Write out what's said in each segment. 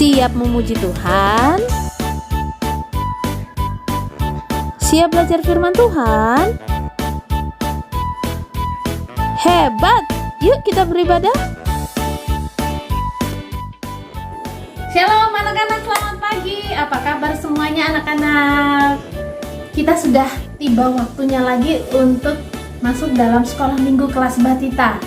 Siap memuji Tuhan? Siap belajar firman Tuhan? Hebat! Yuk kita beribadah. Shalom anak-anak, selamat pagi. Apa kabar semuanya anak-anak? Kita sudah tiba waktunya lagi untuk masuk dalam sekolah minggu kelas Batita.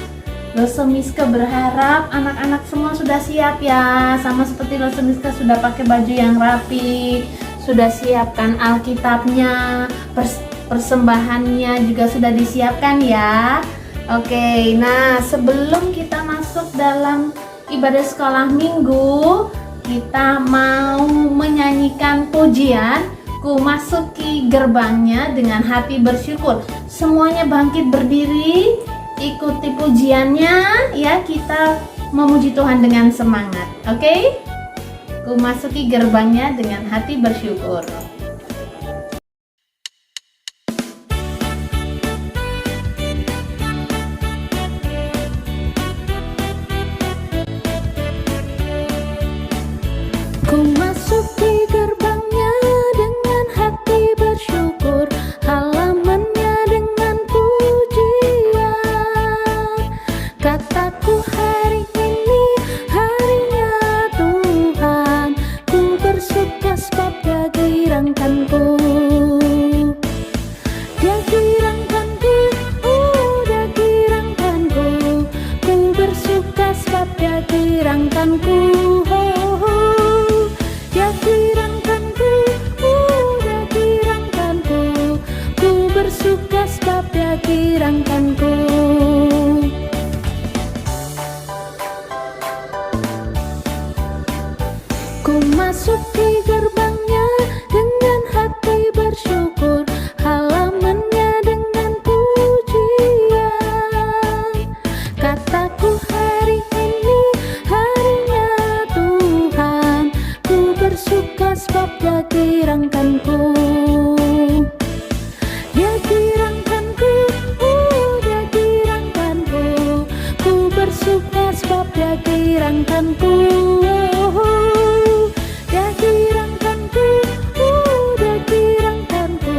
Lose Miska berharap anak-anak semua sudah siap ya. Sama seperti Lose Miska sudah pakai baju yang rapi, sudah siapkan Alkitabnya, persembahannya juga sudah disiapkan ya. Oke, nah sebelum kita masuk dalam ibadah sekolah minggu, kita mau menyanyikan pujian Ku Masuki Gerbangnya dengan Hati Bersyukur. Semuanya bangkit berdiri, ikuti pujiannya ya, kita memuji Tuhan dengan semangat. Oke? Ku masuki gerbangnya dengan hati bersyukur. Ku masuki gerbangnya dengan hati bersyukur, halamannya dengan pujian. Kataku hari ini harinya Tuhan, ku bersuka sebab Dia girangkanku. Dia girangkanku, Dia girangkanku, ku bersuka sebab Dia girangkanku. Dia girangkanku, Dia girangkanku, ku bersuka sebab Dia girangkanku. Ku masuki gerbangnya dengan hati bersyukur, halamannya dengan pujian. Kataku hari ini harinya Tuhan, ku bersuka sebab Dia girangkanku. Dia girangkanku, Dia girangkanku, ku bersuka sebab Dia girangkanku. Dia girangkanku, Dia girangkanku,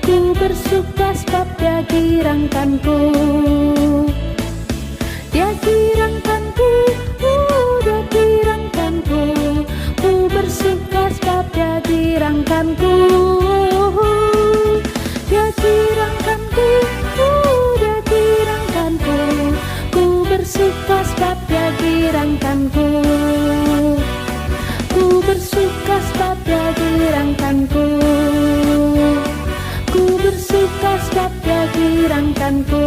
ku bersuka sebab Dia girangkanku. Dia girangkanku, Dia girangkanku, ku bersuka sebab Dia girangkanku. Dia girangkanku, Dia girangkanku, ku bersuka sebab Dia girangkanku. Ku bersuka sebab Dia girangkanku. Ku bersuka sebab Dia girangkanku.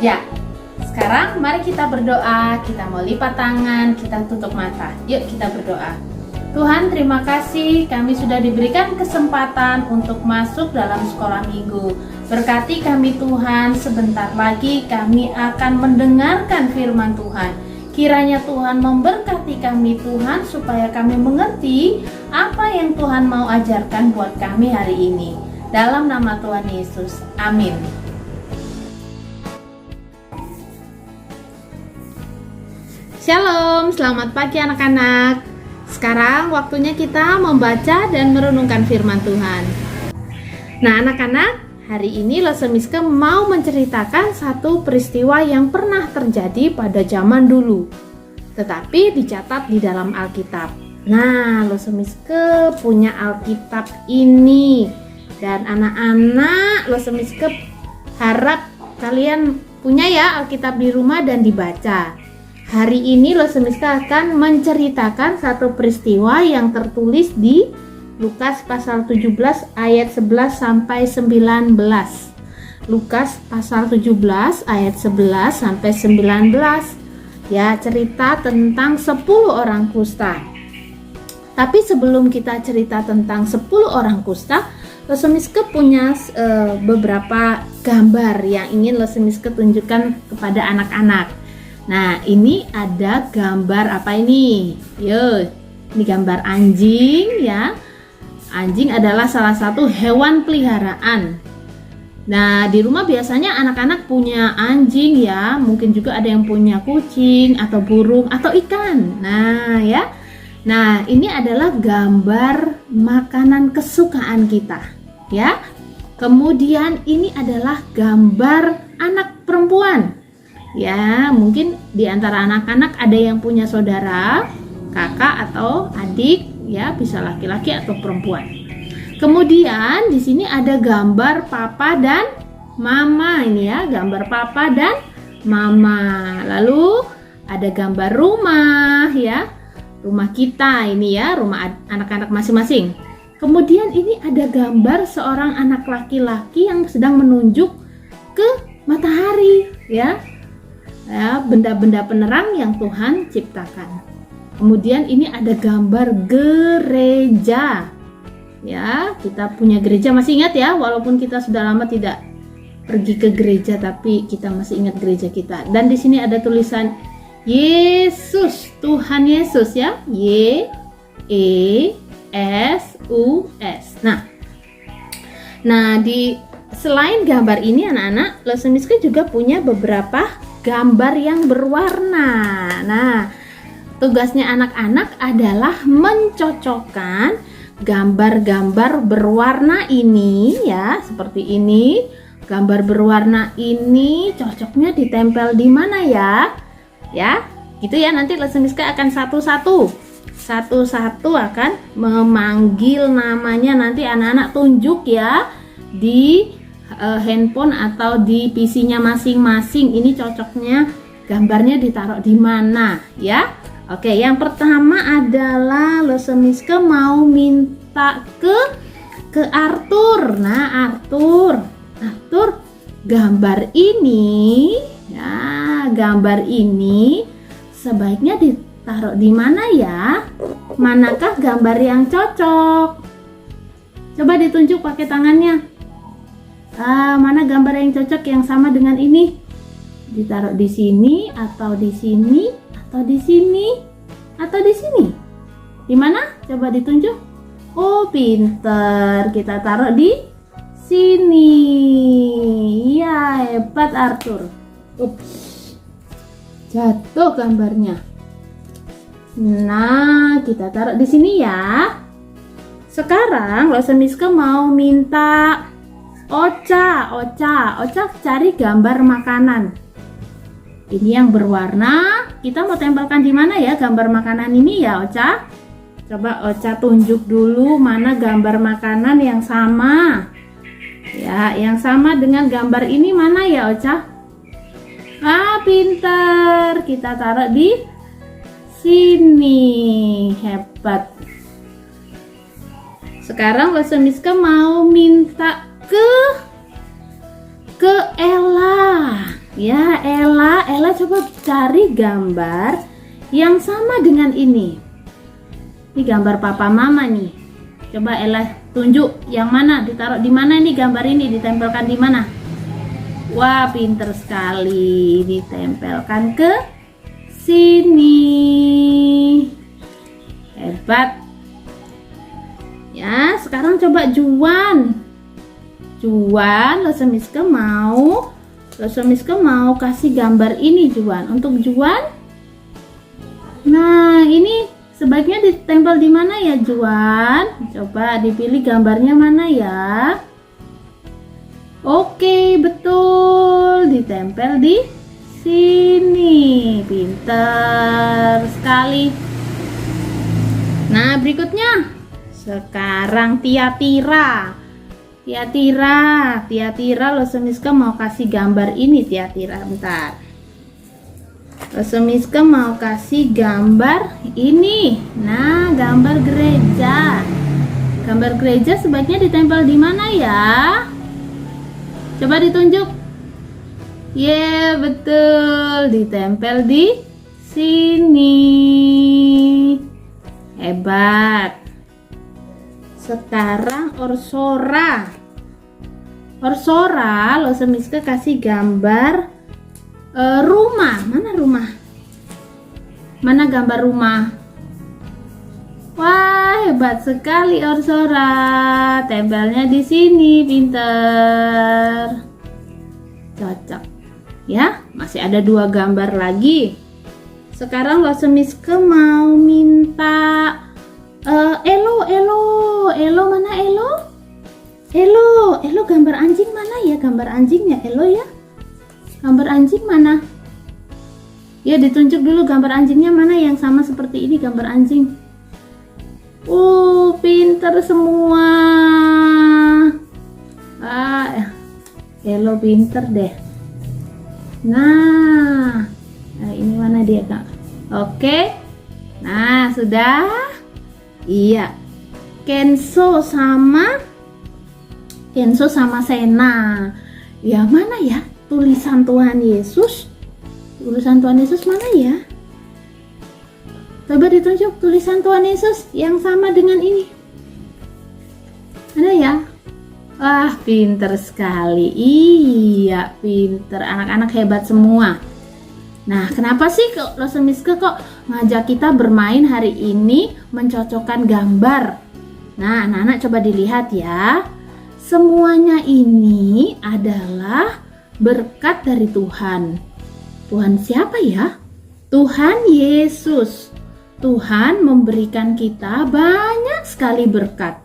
Ya, sekarang mari kita berdoa. Kita mau lipat tangan, kita tutup mata. Yuk kita berdoa. Tuhan, terima kasih kami sudah diberikan kesempatan untuk masuk dalam sekolah minggu. Berkati kami Tuhan, sebentar lagi kami akan mendengarkan firman Tuhan. Kiranya Tuhan memberkati kami Tuhan, supaya kami mengerti apa yang Tuhan mau ajarkan buat kami hari ini. Dalam nama Tuhan Yesus, amin. Shalom, selamat pagi anak-anak. Sekarang waktunya kita membaca dan merenungkan firman Tuhan. Nah anak-anak, hari ini Lose Miska mau menceritakan satu peristiwa yang pernah terjadi pada zaman dulu, tetapi dicatat di dalam Alkitab. Nah, Lose Miska punya Alkitab ini, dan anak-anak Lose Miska harap kalian punya ya Alkitab di rumah dan dibaca. Hari ini Lose Miska akan menceritakan satu peristiwa yang tertulis di Lukas pasal 17 ayat 11 sampai 19. Lukas pasal 17 ayat 11 sampai 19. Ya, cerita tentang 10 orang kusta. Tapi sebelum kita cerita tentang 10 orang kusta, Lose Miska punya beberapa gambar yang ingin Lose Miska tunjukkan kepada anak-anak. Nah, ini ada gambar apa ini? Yo, ini gambar anjing ya. Anjing adalah salah satu hewan peliharaan. Nah, di rumah biasanya anak-anak punya anjing ya, mungkin juga ada yang punya kucing atau burung atau ikan. Nah, ya. Nah, ini adalah gambar makanan kesukaan kita, ya. Kemudian ini adalah gambar anak perempuan. Ya, mungkin di antara anak-anak ada yang punya saudara, kakak atau adik. Ya, bisa laki-laki atau perempuan. Kemudian di sini ada gambar papa dan mama ini ya, gambar papa dan mama. Lalu ada gambar rumah ya, rumah kita ini ya, rumah anak-anak masing-masing. Kemudian ini ada gambar seorang anak laki-laki yang sedang menunjuk ke matahari ya, ya, benda-benda penerang yang Tuhan ciptakan. Kemudian ini ada gambar gereja. Ya, kita punya gereja, masih ingat ya, walaupun kita sudah lama tidak pergi ke gereja tapi kita masih ingat gereja kita. Dan di sini ada tulisan Yesus, Tuhan Yesus ya. Y E S U S. Nah, di selain gambar ini anak-anak, Lesson Miska juga punya beberapa gambar yang berwarna. Nah, tugasnya anak-anak adalah mencocokkan gambar-gambar berwarna ini ya, seperti ini. Gambar berwarna ini cocoknya ditempel di mana ya? Ya, gitu ya. Nanti Lesson Miska akan satu-satu akan memanggil namanya. Nanti anak-anak tunjuk ya di handphone atau di PC-nya masing-masing. Ini cocoknya gambarnya ditaruh di mana ya? Oke, yang pertama adalah Lesson Miska mau minta ke Arthur. Nah, Arthur, gambar ini ya, gambar ini sebaiknya ditaruh di mana ya? Manakah gambar yang cocok? Coba ditunjuk pakai tangannya. Mana gambar yang cocok yang sama dengan ini? Ditaruh di sini atau di sini? Atau di sini atau di sini? Di mana? Coba ditunjuk. Oh, pinter. Kita taruh di sini. Ya, hebat Arthur. Ups. Jatuh gambarnya. Nah, kita taruh di sini ya. Sekarang Lesson Miska mau minta Ocha cari gambar makanan. Ini yang berwarna, kita mau tempelkan di mana ya gambar makanan ini ya Ocha? Coba Ocha tunjuk dulu mana gambar makanan yang sama. Ya, yang sama dengan gambar ini mana ya Ocha? Pintar. Kita taruh di sini. Hebat. Sekarang Lesson Miska mau minta ke Ella. Ya, Ella coba cari gambar yang sama dengan ini. Ini gambar papa mama nih. Coba Ella tunjuk yang mana, ditaruh di mana nih gambar ini, ditempelkan di mana? Wah, pinter sekali. Ditempelkan ke sini. Hebat. Ya, sekarang coba Juan, Lesson Miska mau kasih gambar ini Juan. Untuk Juan, nah ini sebaiknya ditempel di mana ya Juan? Coba dipilih gambarnya mana ya? Oke, betul, ditempel di sini. Pinter sekali. Nah, berikutnya sekarang Tiatira, Lesson Miska mau kasih gambar ini. Tiatira, bentar. Lesson Miska mau kasih gambar ini. Nah, gambar gereja. Gambar gereja sebaiknya ditempel di mana ya? Coba ditunjuk. Ya, betul, ditempel di sini. Hebat. Sekarang Orsora, Lesson Miska kasih gambar rumah. Mana rumah? Mana gambar rumah? Wah, hebat sekali Orsora. Tempelnya di sini, pinter. Cocok. Ya, masih ada 2 gambar lagi. Sekarang Lossemiske mau minta Elo mana Elo? Elo gambar anjing mana ya? Gambar anjingnya Elo ya? Gambar anjing mana? Ya, ditunjuk dulu gambar anjingnya mana yang sama seperti ini gambar anjing. Pinter semua. Elo pinter deh. Nah, ini mana dia Kak? Oke. Nah, sudah. Iya. Kenzo sama Sena. Ya, mana ya tulisan Tuhan Yesus? Tulisan Tuhan Yesus mana ya? Coba ditunjuk tulisan Tuhan Yesus yang sama dengan ini. Mana ya? Wah, pinter sekali. Iya, pinter. Anak-anak hebat semua. Nah, kenapa sih Lossemiske kok ngajak kita bermain hari ini mencocokkan gambar? Nah, anak-anak coba dilihat ya. Semuanya ini adalah berkat dari Tuhan. Tuhan siapa ya? Tuhan Yesus. Tuhan memberikan kita banyak sekali berkat.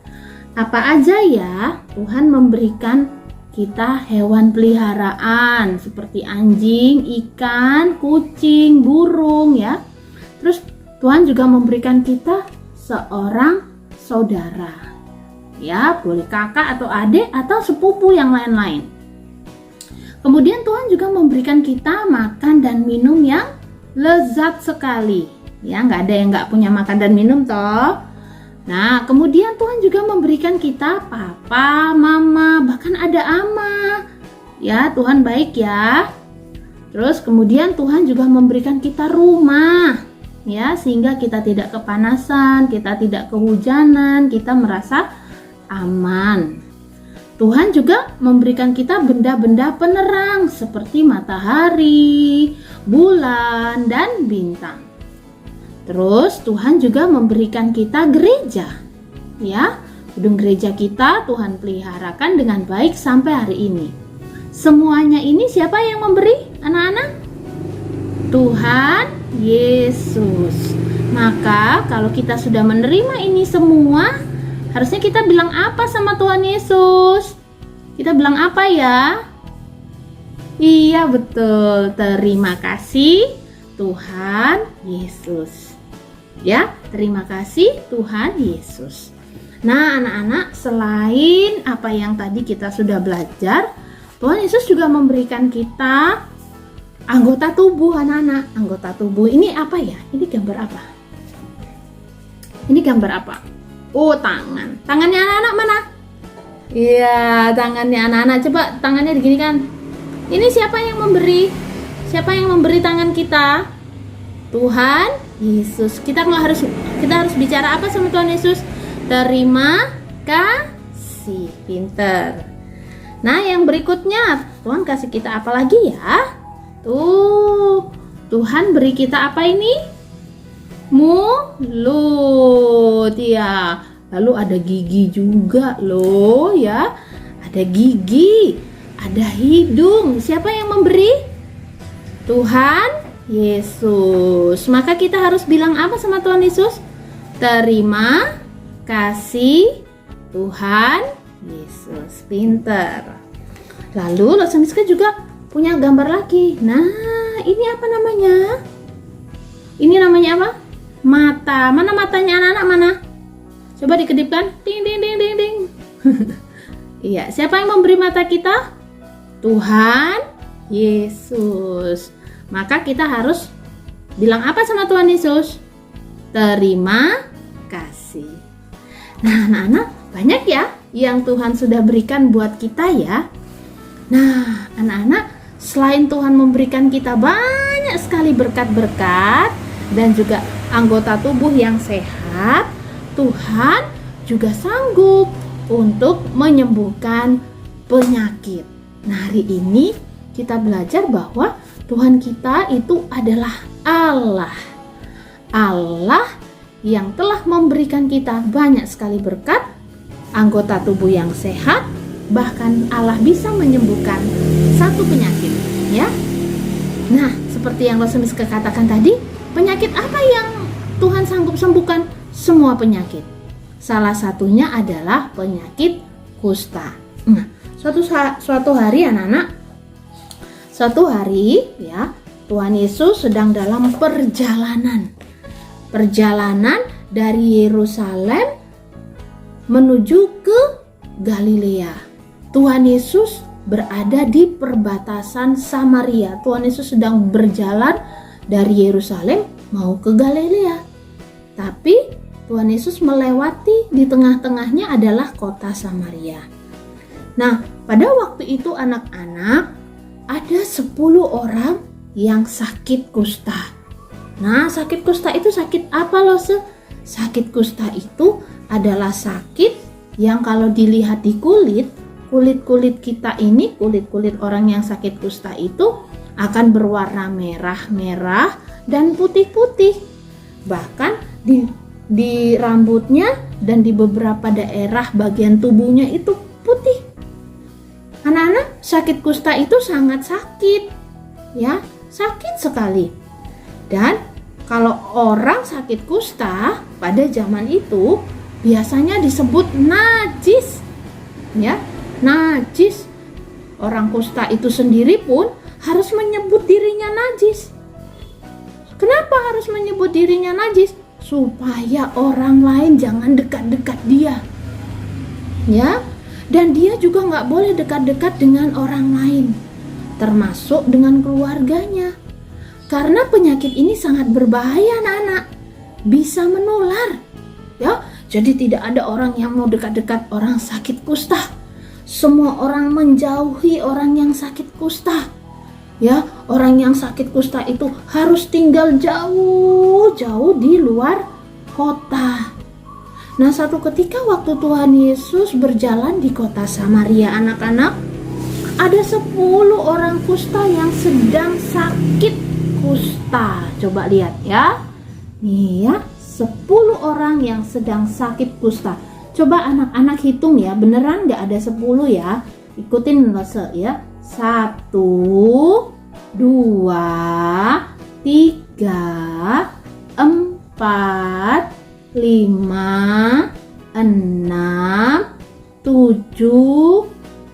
Apa aja ya? Tuhan memberikan kita hewan peliharaan seperti anjing, ikan, kucing, burung ya. Terus Tuhan juga memberikan kita seorang saudara. Ya, boleh kakak atau adik atau sepupu yang lain-lain. Kemudian Tuhan juga memberikan kita makan dan minum yang lezat sekali. Ya, nggak ada yang nggak punya makan dan minum toh. Nah, kemudian Tuhan juga memberikan kita papa, mama, bahkan ada ama. Ya, Tuhan baik ya. Terus kemudian Tuhan juga memberikan kita rumah. Ya, sehingga kita tidak kepanasan, kita tidak kehujanan, kita merasa aman. Tuhan juga memberikan kita benda-benda penerang seperti matahari, bulan, dan bintang. Terus Tuhan juga memberikan kita gereja. Ya, gedung gereja kita Tuhan peliharakan dengan baik sampai hari ini. Semuanya ini siapa yang memberi, anak-anak? Tuhan Yesus. Maka kalau kita sudah menerima ini semua, harusnya kita bilang apa sama Tuhan Yesus? Kita bilang apa ya? Iya betul, terima kasih Tuhan Yesus. Ya, terima kasih Tuhan Yesus. Nah, anak-anak, selain apa yang tadi kita sudah belajar, Tuhan Yesus juga memberikan kita anggota tubuh, anak-anak. Anggota tubuh ini apa ya? Ini gambar apa? Ini gambar apa? Oh, tangan. Tangannya anak-anak mana? Iya, tangannya anak-anak. Coba tangannya diginikan. Ini siapa yang memberi? Siapa yang memberi tangan kita? Tuhan Yesus. Kita harus bicara apa sama Tuhan Yesus? Terima kasih. Pinter. Nah, yang berikutnya, Tuhan kasih kita apa lagi ya? Tuh, Tuhan beri kita apa ini? Mulut ya. Lalu ada gigi juga loh ya. Ada gigi, ada hidung. Siapa yang memberi? Tuhan Yesus. Maka kita harus bilang apa sama Tuhan Yesus? Terima kasih Tuhan Yesus. Pinter. Lalu Lossemiske juga punya gambar lagi. Nah, ini apa namanya? Ini namanya apa? Mata. Mana matanya anak-anak mana? Coba dikedipkan. Ding ding ding ding ding. Iya, siapa yang memberi mata kita? Tuhan Yesus. Maka kita harus bilang apa sama Tuhan Yesus? Terima kasih. Nah, anak-anak, banyak ya yang Tuhan sudah berikan buat kita ya. Nah, anak-anak, selain Tuhan memberikan kita banyak sekali berkat-berkat dan juga anggota tubuh yang sehat, Tuhan juga sanggup untuk menyembuhkan penyakit. Nah, hari ini kita belajar bahwa Tuhan kita itu adalah Allah. Allah yang telah memberikan kita banyak sekali berkat, anggota tubuh yang sehat, bahkan Allah bisa menyembuhkan satu penyakit, ya. Nah, seperti yang Losemis katakan tadi, penyakit apa yang Tuhan sanggup sembuhkan? Semua penyakit. Salah satunya adalah penyakit kusta. Nah, suatu hari anak-anak, suatu hari ya, Tuhan Yesus sedang dalam perjalanan dari Yerusalem menuju ke Galilea. Tuhan Yesus berada di perbatasan Samaria. Tuhan Yesus sedang berjalan dari Yerusalem mau ke Galilea. Tapi Tuhan Yesus melewati, di tengah-tengahnya adalah kota Samaria. Nah, pada waktu itu anak-anak, ada 10 orang yang sakit kusta. Nah, sakit kusta itu sakit apa loh? Sakit kusta itu adalah sakit yang kalau dilihat di kulit kita ini, kulit orang yang sakit kusta itu akan berwarna merah-merah dan putih-putih. Bahkan di rambutnya dan di beberapa daerah bagian tubuhnya itu putih. Anak-anak, sakit kusta itu sangat sakit, ya, sakit sekali. Dan kalau orang sakit kusta pada zaman itu biasanya disebut najis, ya, najis. Orang kusta itu sendiri pun harus menyebut dirinya najis. Kenapa harus menyebut dirinya najis? Supaya orang lain jangan dekat-dekat dia, ya. Dan dia juga nggak boleh dekat-dekat dengan orang lain, termasuk dengan keluarganya. Karena penyakit ini sangat berbahaya anak-anak, bisa menular, ya. Jadi tidak ada orang yang mau dekat-dekat orang sakit kusta. Semua orang menjauhi orang yang sakit kusta, ya. Orang yang sakit kusta itu harus tinggal jauh-jauh di luar kota. Nah, satu ketika waktu Tuhan Yesus berjalan di kota Samaria, anak-anak, ada 10 orang kusta yang sedang sakit kusta. Coba lihat ya. Nih ya, 10 orang yang sedang sakit kusta. Coba anak-anak hitung ya, beneran gak ada 10 ya. Ikutin Lose ya. 1, 2, 3, 4, 5, 6, 7,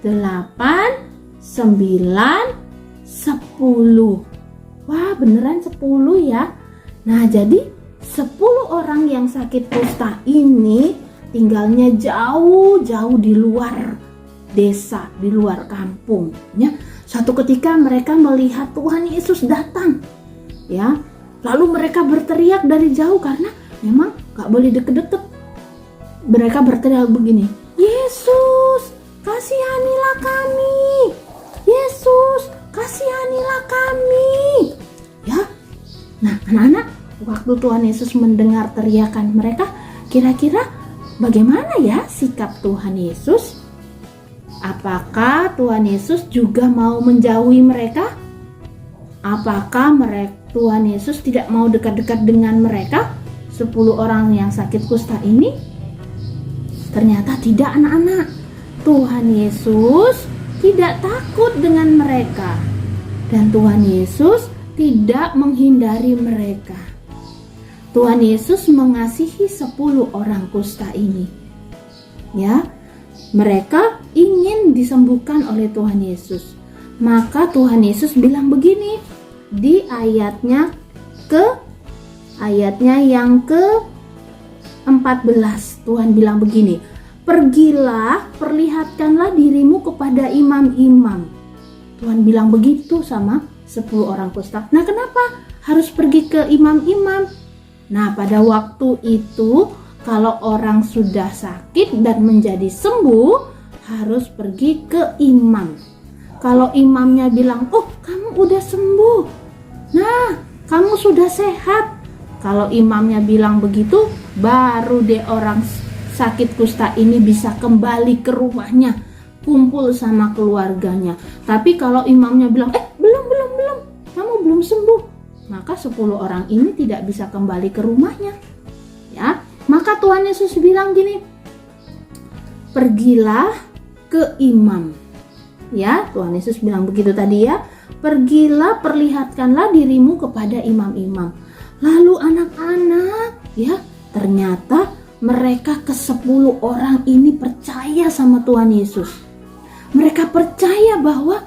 8, 9, 10. Wah, beneran 10 ya. Nah, jadi 10 orang yang sakit kusta ini tinggalnya jauh-jauh di luar desa, di luar kampung, ya. Suatu ketika mereka melihat Tuhan Yesus datang, ya. Lalu mereka berteriak dari jauh karena memang gak boleh deket-deket. Mereka berteriak begini, "Yesus, kasihanilah kami! Yesus, kasihanilah kami!" Ya. Nah, anak-anak, waktu Tuhan Yesus mendengar teriakan mereka, kira-kira bagaimana ya sikap Tuhan Yesus? Apakah Tuhan Yesus juga mau menjauhi mereka? Apakah Tuhan Yesus tidak mau dekat-dekat dengan mereka? 10 orang yang sakit kusta ini? Ternyata tidak, anak-anak. Tuhan Yesus tidak takut dengan mereka. Dan Tuhan Yesus tidak menghindari mereka. Tuhan Yesus mengasihi 10 orang kusta ini. Ya, mereka ingin disembuhkan oleh Tuhan Yesus. Maka Tuhan Yesus bilang begini di ayatnya yang ke-14. Tuhan bilang begini, "Pergilah, perlihatkanlah dirimu kepada imam-imam." Tuhan bilang begitu sama 10 orang kusta. Nah, kenapa harus pergi ke imam-imam? Nah, pada waktu itu kalau orang sudah sakit dan menjadi sembuh, harus pergi ke imam. Kalau imamnya bilang, "Oh, kamu udah sembuh. Nah, kamu sudah sehat." Kalau imamnya bilang begitu, baru deh orang sakit kusta ini bisa kembali ke rumahnya, kumpul sama keluarganya. Tapi kalau imamnya bilang, belum, kamu belum sembuh, maka 10 orang ini tidak bisa kembali ke rumahnya. Ya, Maka Tuhan Yesus bilang gini, pergilah ke imam. Ya, Tuhan Yesus bilang begitu tadi ya. Pergilah, perlihatkanlah dirimu kepada imam-imam. Lalu anak-anak, ya, ternyata mereka ke-10 orang ini percaya sama Tuhan Yesus. Mereka percaya bahwa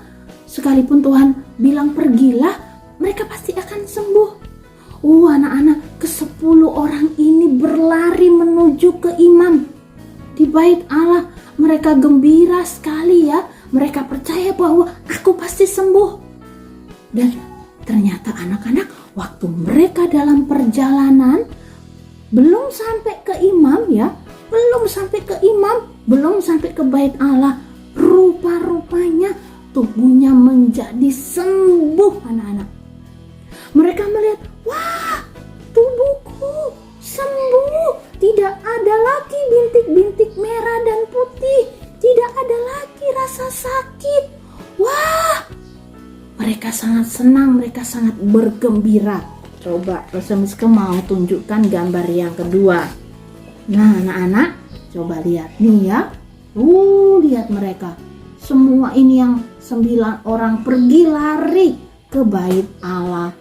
sekalipun Tuhan bilang pergilah, mereka pasti akan sembuh. Anak-anak, ke-10 orang ini berlari menuju ke imam di bait Allah. Mereka gembira sekali ya. Mereka percaya bahwa aku pasti sembuh. Dan ternyata anak-anak, waktu mereka dalam perjalanan belum sampai ke imam ya, belum sampai ke imam, belum sampai ke bait Allah, rupa-rupanya tubuhnya menjadi sembuh anak-anak. Mereka melihat, wah, tubuhku sembuh. Tidak ada lagi bintik-bintik merah dan putih. Tidak ada lagi rasa sakit. Wah, mereka sangat senang, mereka sangat bergembira. Coba Rosemiska mau tunjukkan gambar yang kedua. Nah, anak-anak, coba lihat nih ya. Lihat mereka. Semua ini yang 9 orang pergi lari ke bait Allah,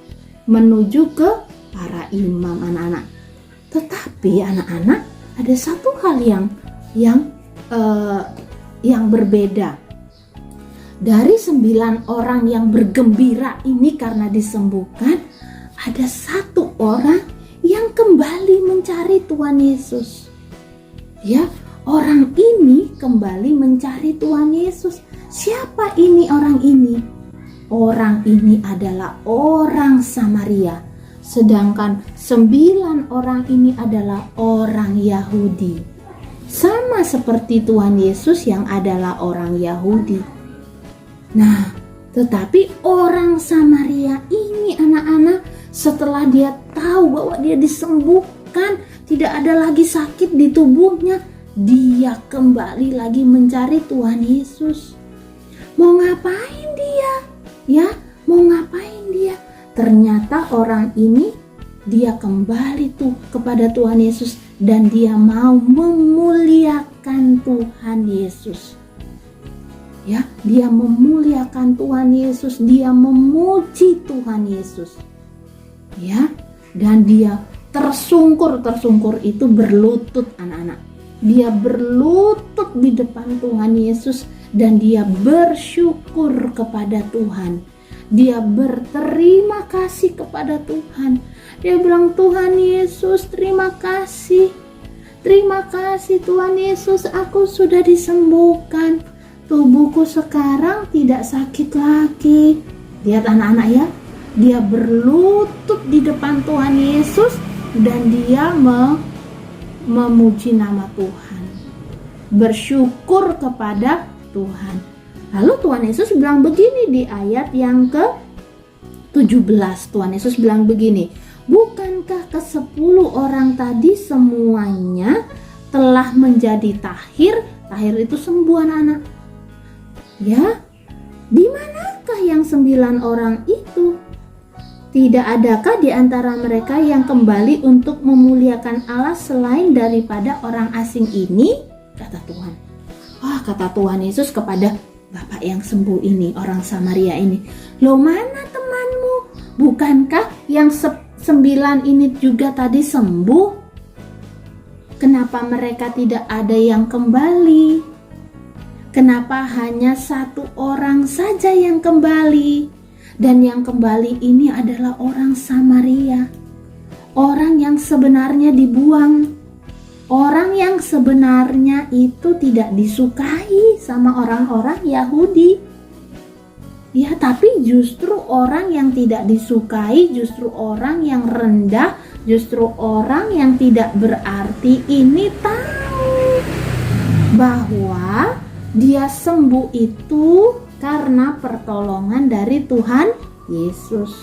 menuju ke para imam anak-anak. Tetapi anak-anak, ada satu hal yang berbeda. Dari 9 orang yang bergembira ini karena disembuhkan, ada 1 orang yang kembali mencari Tuhan Yesus. Ya, orang ini kembali mencari Tuhan Yesus. Siapa ini orang ini? Orang ini adalah orang Samaria. Sedangkan 9 orang ini adalah orang Yahudi. Sama seperti Tuhan Yesus yang adalah orang Yahudi. Nah, tetapi orang Samaria ini anak-anak, setelah dia tahu bahwa dia disembuhkan, tidak ada lagi sakit di tubuhnya, dia kembali lagi mencari Tuhan Yesus. Mau ngapain dia? Ya, mau ngapain dia? Ternyata orang ini, dia kembali tuh kepada Tuhan Yesus dan dia mau memuliakan Tuhan Yesus. Ya, dia memuliakan Tuhan Yesus, dia memuji Tuhan Yesus. Ya, dan dia tersungkur itu berlutut anak-anak. Dia berlutut di depan Tuhan Yesus dan dia bersyukur kepada Tuhan. Dia berterima kasih kepada Tuhan. Dia bilang, Tuhan Yesus, terima kasih. Terima kasih Tuhan Yesus, aku sudah disembuhkan. Tubuhku sekarang tidak sakit lagi. Lihat anak-anak ya. Dia berlutut di depan Tuhan Yesus dan dia memuji nama Tuhan. Bersyukur kepada Tuhan. Lalu Tuhan Yesus bilang begini di ayat yang ke-17. Tuhan Yesus bilang begini, bukankah ke-10 orang tadi semuanya telah menjadi tahir? Tahir itu sembuh anak-anak. Ya, di manakah yang 9 orang itu? Tidak adakah di antara mereka yang kembali untuk memuliakan Allah selain daripada orang asing ini? Kata Tuhan. Kata Tuhan Yesus kepada Bapak yang sembuh ini, orang Samaria ini. Loh, mana temanmu? Bukankah yang 9 ini juga tadi sembuh? Kenapa mereka tidak ada yang kembali? Kenapa hanya 1 orang saja yang kembali? Dan yang kembali ini adalah orang Samaria. Orang yang sebenarnya dibuang. Orang yang sebenarnya itu tidak disukai sama orang-orang Yahudi. Ya, tapi justru orang yang tidak disukai, justru orang yang rendah, justru orang yang tidak berarti ini tahu bahwa dia sembuh itu karena pertolongan dari Tuhan Yesus.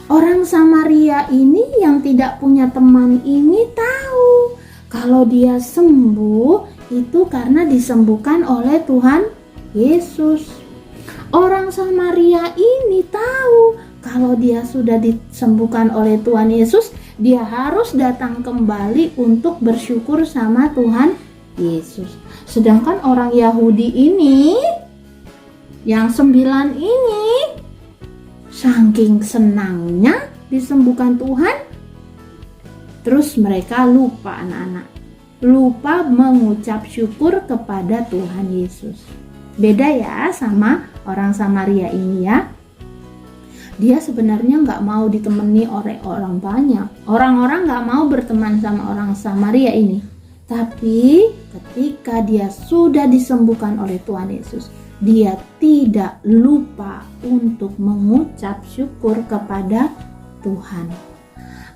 Orang Samaria ini yang tidak punya teman ini tahu kalau dia sembuh itu karena disembuhkan oleh Tuhan Yesus. Orang Samaria ini tahu kalau dia sudah disembuhkan oleh Tuhan Yesus, dia harus datang kembali untuk bersyukur sama Tuhan Yesus. Sedangkan orang Yahudi ini, yang 9 ini, saking senangnya disembuhkan Tuhan, terus mereka lupa anak-anak, lupa mengucap syukur kepada Tuhan Yesus. Beda ya sama orang Samaria ini ya. Dia sebenarnya nggak mau ditemani oleh orang banyak. Orang-orang nggak mau berteman sama orang Samaria ini. Tapi ketika dia sudah disembuhkan oleh Tuhan Yesus, dia tidak lupa untuk mengucap syukur kepada Tuhan.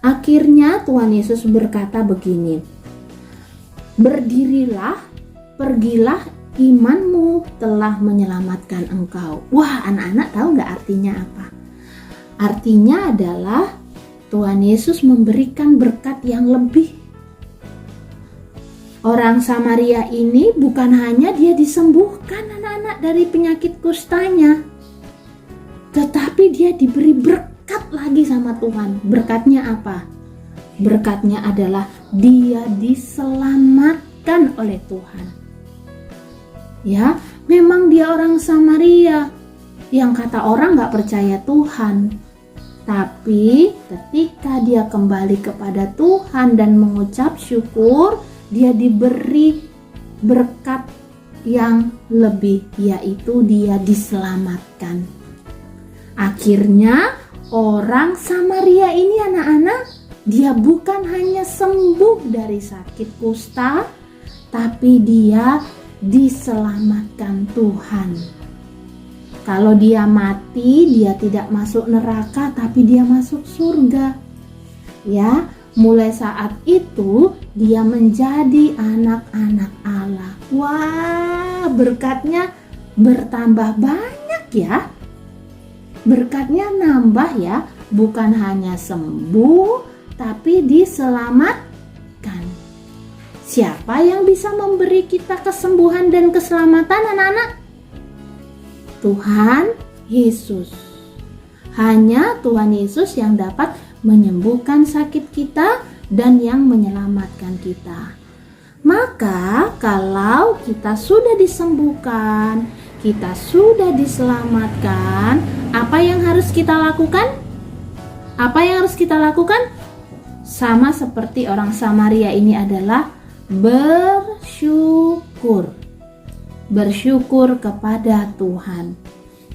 Akhirnya Tuhan Yesus berkata begini, "Berdirilah, pergilah, imanmu telah menyelamatkan engkau." Wah, anak-anak tahu nggak artinya apa? Artinya adalah Tuhan Yesus memberikan berkat yang lebih. Orang Samaria ini bukan hanya dia disembuhkan anak-anak dari penyakit kustanya, tetapi dia diberi berkat lagi sama Tuhan. Berkatnya apa? Berkatnya adalah dia diselamatkan oleh Tuhan. Ya, memang dia orang Samaria yang kata orang gak percaya Tuhan. Tapi ketika dia kembali kepada Tuhan dan mengucap syukur, dia diberi berkat yang lebih, yaitu dia diselamatkan. Akhirnya orang Samaria ini anak-anak, dia bukan hanya sembuh dari sakit kusta, tapi dia diselamatkan Tuhan. Kalau dia mati, dia tidak masuk neraka, tapi dia masuk surga. Ya, mulai saat itu dia menjadi anak-anak Allah. Wah, berkatnya bertambah banyak ya. Berkatnya nambah ya, bukan hanya sembuh, tapi diselamatkan. Siapa yang bisa memberi kita kesembuhan dan keselamatan anak-anak? Tuhan Yesus. Hanya Tuhan Yesus yang dapat menyembuhkan sakit kita dan yang menyelamatkan kita. Maka kalau kita sudah disembuhkan, kita sudah diselamatkan, apa yang harus kita lakukan? Apa yang harus kita lakukan? Sama seperti orang Samaria ini adalah bersyukur. Bersyukur kepada Tuhan.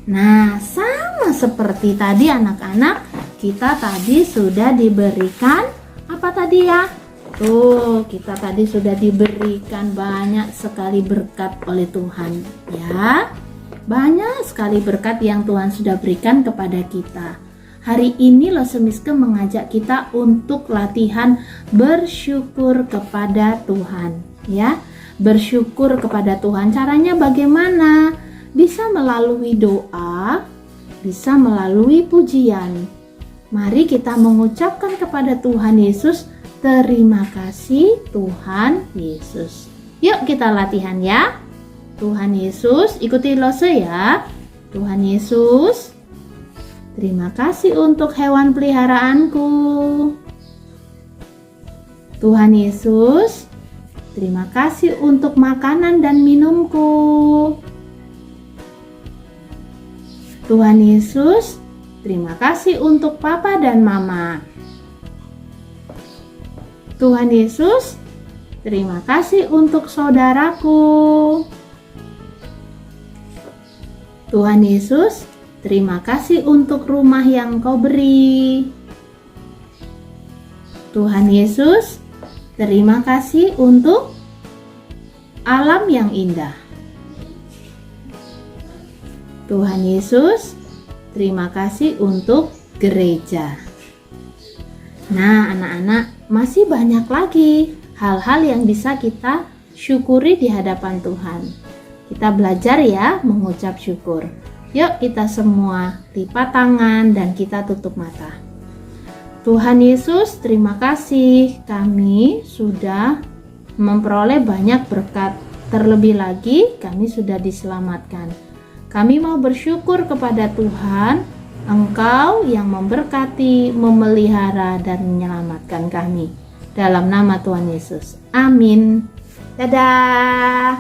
Nah, sama seperti tadi anak-anak, kita tadi sudah diberikan apa tadi ya? Tuh, kita tadi sudah diberikan banyak sekali berkat oleh Tuhan ya. Banyak sekali berkat yang Tuhan sudah berikan kepada kita. Hari ini Losemiske mengajak kita untuk latihan bersyukur kepada Tuhan ya. Bersyukur kepada Tuhan. Caranya bagaimana? Bisa melalui doa, bisa melalui pujian. Mari kita mengucapkan kepada Tuhan Yesus, terima kasih Tuhan Yesus. Yuk kita latihan ya. Tuhan Yesus, ikuti Lose ya. Tuhan Yesus, terima kasih untuk hewan peliharaanku. Tuhan Yesus, terima kasih untuk makanan dan minumku. Tuhan Yesus, terima kasih untuk papa dan mama. Tuhan Yesus, terima kasih untuk saudaraku. Tuhan Yesus, terima kasih untuk rumah yang Kau beri. Tuhan Yesus, terima kasih untuk alam yang indah. Tuhan Yesus, terima kasih untuk gereja. Nah, anak-anak, masih banyak lagi hal-hal yang bisa kita syukuri di hadapan Tuhan. Kita belajar ya mengucap syukur. Yuk kita semua lipat tangan dan kita tutup mata. Tuhan Yesus, terima kasih kami sudah memperoleh banyak berkat. Terlebih lagi kami sudah diselamatkan. Kami mau bersyukur kepada Tuhan Engkau yang memberkati, memelihara, dan menyelamatkan kami. Dalam nama Tuhan Yesus. Amin. Dadah.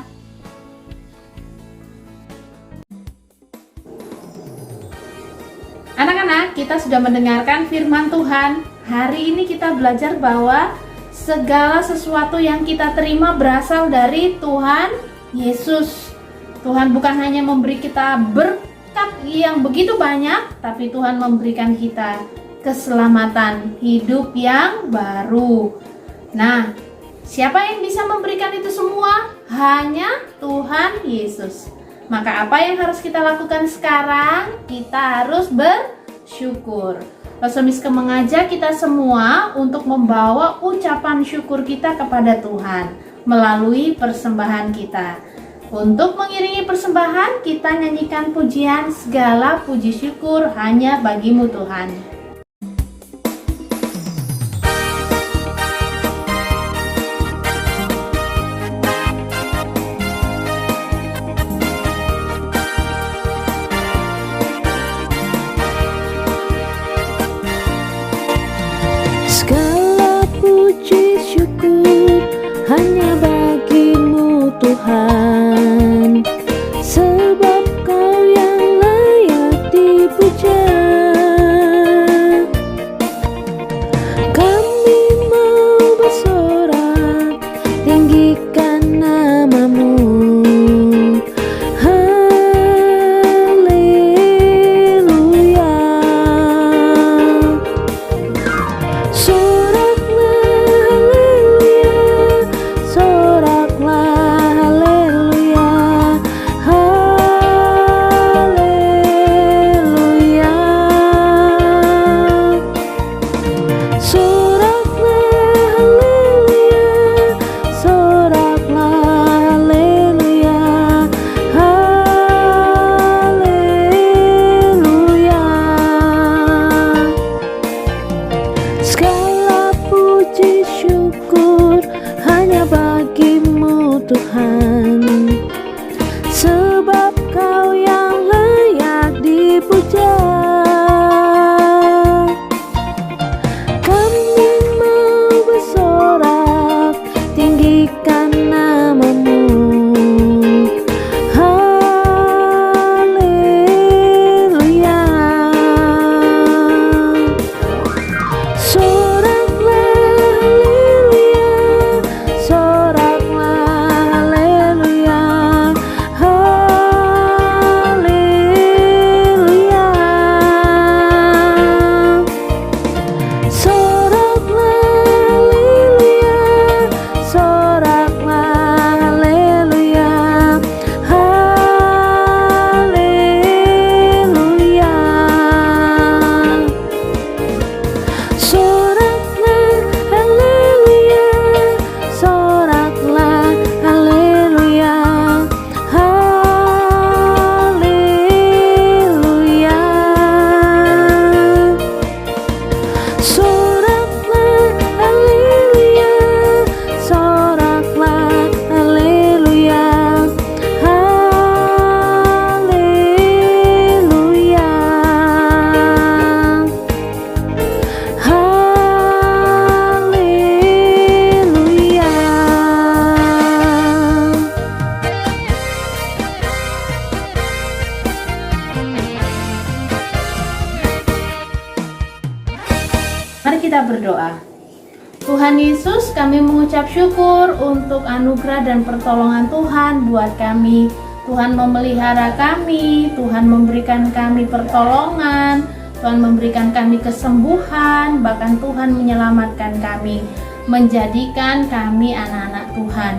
Anak-anak, kita sudah mendengarkan firman Tuhan. Hari ini kita belajar bahwa segala sesuatu yang kita terima berasal dari Tuhan Yesus. Tuhan bukan hanya memberi kita berkat yang begitu banyak, tapi Tuhan memberikan kita keselamatan, hidup yang baru. Nah, siapa yang bisa memberikan itu semua? Hanya Tuhan Yesus. Maka apa yang harus kita lakukan sekarang? Kita harus bersyukur. Losomiske mengajak kita semua untuk membawa ucapan syukur kita kepada Tuhan melalui persembahan kita. Untuk mengiringi persembahan, kita nyanyikan pujian segala puji syukur hanya bagimu Tuhan. Segala puji syukur hanya bagimu Tuhan, sebab Kau yang layak dipuja. Kami mau bersorak, tinggikan namamu. Tuhan, sebab Kau yang layak dipuja. Kami mau bersorak, tinggikan namamu. Haleluya. Mari kita berdoa. Tuhan Yesus, kami mengucap syukur untuk anugerah dan pertolongan Tuhan buat kami. Tuhan memelihara kami, Tuhan memberikan kami pertolongan, Tuhan memberikan kami kesembuhan, bahkan Tuhan menyelamatkan kami, menjadikan kami anak-anak Tuhan.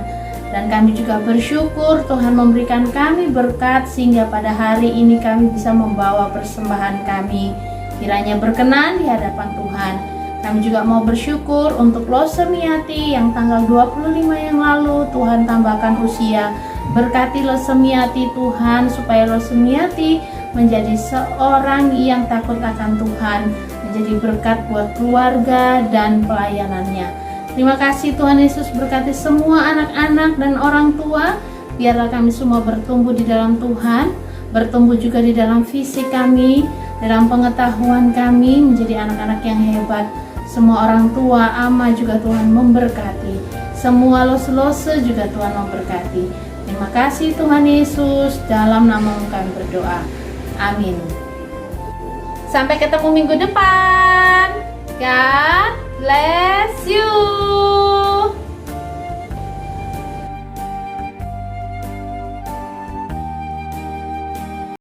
Dan kami juga bersyukur Tuhan memberikan kami berkat sehingga pada hari ini kami bisa membawa persembahan kami. Kiranya berkenan di hadapan Tuhan. Kami juga mau bersyukur untuk Losemiati yang tanggal 25 yang lalu Tuhan tambahkan usia. Berkati Losemiati Tuhan supaya Losemiati menjadi seorang yang takut akan Tuhan, menjadi berkat buat keluarga dan pelayanannya. Terima kasih Tuhan Yesus, berkati semua anak-anak dan orang tua. Biarlah kami semua bertumbuh di dalam Tuhan, bertumbuh juga di dalam fisik kami, Dalam pengetahuan kami menjadi anak-anak yang hebat. Semua orang tua, ama juga Tuhan memberkati. Semua los-lose juga Tuhan memberkati. Terima kasih Tuhan Yesus, dalam nama-Mu kami berdoa. Amin. Sampai ketemu minggu depan. God bless you.